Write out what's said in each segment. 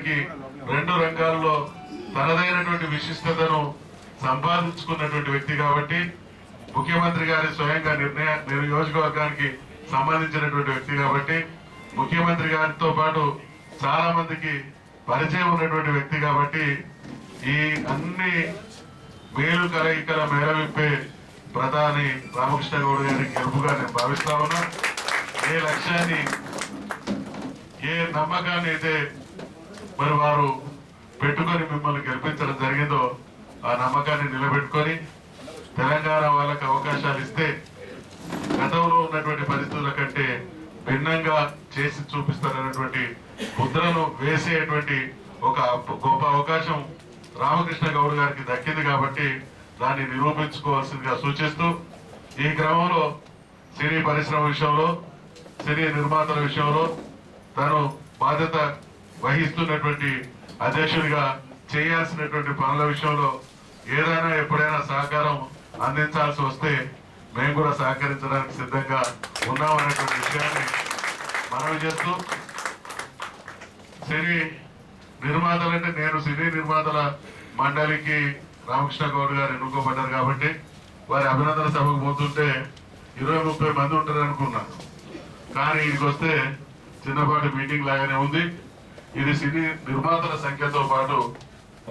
గారికి 2 రంగాల్లో తనదైనటువంటి విశిష్టతను సంపాదించుకున్నటువంటి వ్యక్తి కాబట్టి ముఖ్యమంత్రి గారి స్వయంగా నియోజకవర్గానికి సంబంధించినటువంటి వ్యక్తి కాబట్టి ముఖ్యమంత్రి గారితో పాటు చాలా మందికి పరిచయం ఉన్నటువంటి వ్యక్తి కాబట్టి ఈ అన్ని మేలు కలయికల మేరవిప్పే ప్రధాని రామకృష్ణ గౌడ్ గారి గెలుపుగా నేను భావిస్తా ఉన్నా. ఏ లక్ష్యాన్ని ఏ నమ్మకాన్ని అయితే మరి వారు పెట్టుకొని మిమ్మల్ని గెలిపించడం జరిగిందో ఆ నమ్మకాన్ని నిలబెట్టుకొని తెలంగాణ వాళ్ళకి అవకాశాలు ఇస్తే గతంలో ఉన్నటువంటి పరిస్థితుల కంటే భిన్నంగా చేసి చూపిస్తారనేటువంటి ముద్రను వేసేటువంటి ఒక గొప్ప అవకాశం రామకృష్ణ గౌడ్ గారికి దక్కింది కాబట్టి దాన్ని నిరూపించుకోవాల్సిందిగా సూచిస్తూ ఈ క్రమంలో సినీ పరిశ్రమ విషయంలో సినీ నిర్మాతల విషయంలో తను బాధ్యత వహిస్తున్నటువంటి అధ్యక్షుడిగా చేయాల్సినటువంటి పనుల విషయంలో ఏదైనా ఎప్పుడైనా సహకారం అందించాల్సి వస్తే మేము కూడా సహకరించడానికి సిద్ధంగా ఉన్నామనేటువంటి విషయాన్ని మనవి చేస్తూ సినీ నిర్మాతలంటే నేను సినీ నిర్మాతల మండలికి రామకృష్ణ గౌడ్ గారు ఎన్నుకోబడ్డారు కాబట్టి వారి అభినందన సభకు పోతుంటే 20-30 మంది ఉంటారు అనుకున్నాను. కానీ ఇదికి వస్తే చిన్నపాటి మీటింగ్ లాగానే ఉంది. ఇది సినీ నిర్మాతల సంఖ్యతో పాటు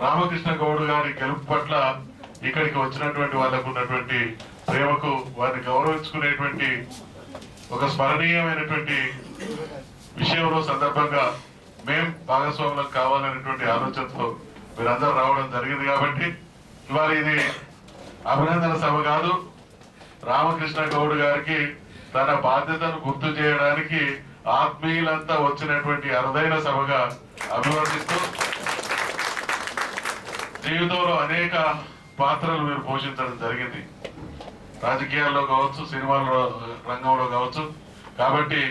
రామకృష్ణ గౌడ్ గారి గెలుపు పట్ల ఇక్కడికి వచ్చినటువంటి వాళ్ళకు ఉన్నటువంటి ప్రేమకు వారిని గౌరవించుకునేటువంటి ఒక స్మరణీయమైనటువంటి విషయంలో సందర్భంగా మేం భాగస్వాములం కావాలనేటువంటి ఆలోచనతో మీరందరూ రావడం జరిగింది కాబట్టి ఇవాళ ఇది అభినందన సభ కాదు, రామకృష్ణ గౌడ్ గారికి తన బాధ్యతను గుర్తు చేయడానికి ఆత్మీయులంతా వచ్చినటువంటి అరుదైన సభగా అభివర్ణిస్తూ జీవితంలో అనేక పాత్రలు మీరు పోషించడం జరిగింది, రాజకీయాల్లో కావచ్చు, సినిమాల రంగంలో కావచ్చు. కాబట్టి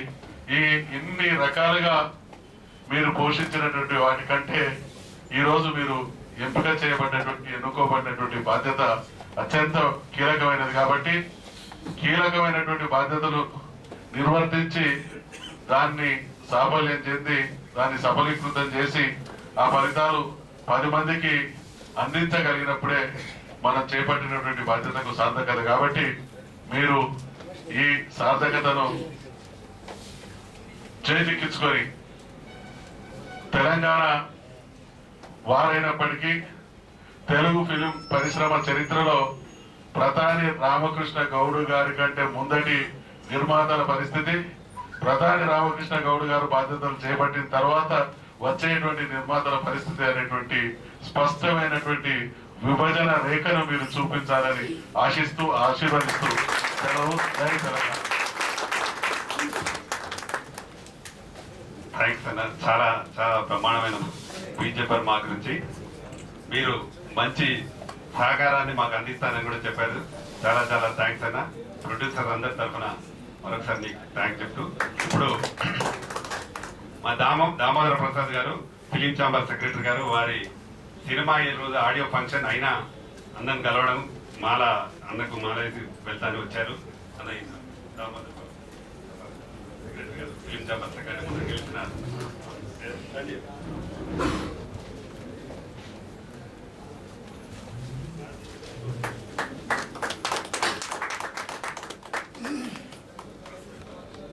ఇన్ని రకాలుగా మీరు పోషించినటువంటి వాటికంటే ఈరోజు మీరు ఎంపిక చేయబడినటువంటి ఎన్నుకోబడినటువంటి బాధ్యత అత్యంత కీలకమైనది కాబట్టి కీలకమైనటువంటి బాధ్యతలు నిర్వర్తించి దాన్ని సాఫల్యం చెంది దాన్ని సఫలీకృతం చేసి ఆ ఫలితాలు 10 మందికి అందించగలిగినప్పుడే మనం చేపట్టినటువంటి బాధ్యతకు సార్థకత. కాబట్టి మీరు ఈ సార్థకతను చేజిక్కించుకొని తెలంగాణ వారైనప్పటికీ తెలుగు ఫిలిం పరిశ్రమ చరిత్రలో ప్రధాని రామకృష్ణ గౌడ్ గారి కంటే ముందటి నిర్మాతల పరిస్థితి, ప్రధాని రామకృష్ణ గౌడ్ గారు బాధ్యతలు చేపట్టిన తర్వాత వచ్చేటువంటి నిర్మాతల పరిస్థితి అనేటువంటి స్పష్టమైనటువంటి విభజన రేఖను మీరు చూపించాలని ఆశిస్తూ ఆశీర్వదిస్తూ సెలవు. జై తెలంగాణ. థ్యాంక్స్ అన్న, చాలా చాలా బ్రహ్మాండమైన స్పీచ్ చెప్పారు. మా గురించి మీరు మంచి సహకారాన్ని మాకు అందిస్తానని కూడా చెప్పారు. చాలా చాలా థ్యాంక్స్ అన్న. ప్రొడ్యూసర్ అందరి తరఫున మరొకసారి మీకు థ్యాంక్స్ చెప్తూ ఇప్పుడు మా దామోదర ప్రసాద్ గారు ఫిలిం ఛాంబర్ సెక్రటరీ గారు వారి సినిమా ఈ రోజు ఆడియో ఫంక్షన్ అయినా అందరిని కలవడం మాల అన్నకు మాల వేసి వెళ్తాను వచ్చారు. అన్న దామోదర సెక్రటరీ గారు ఫిలిం ఛాంబర్ సెక్రటరీ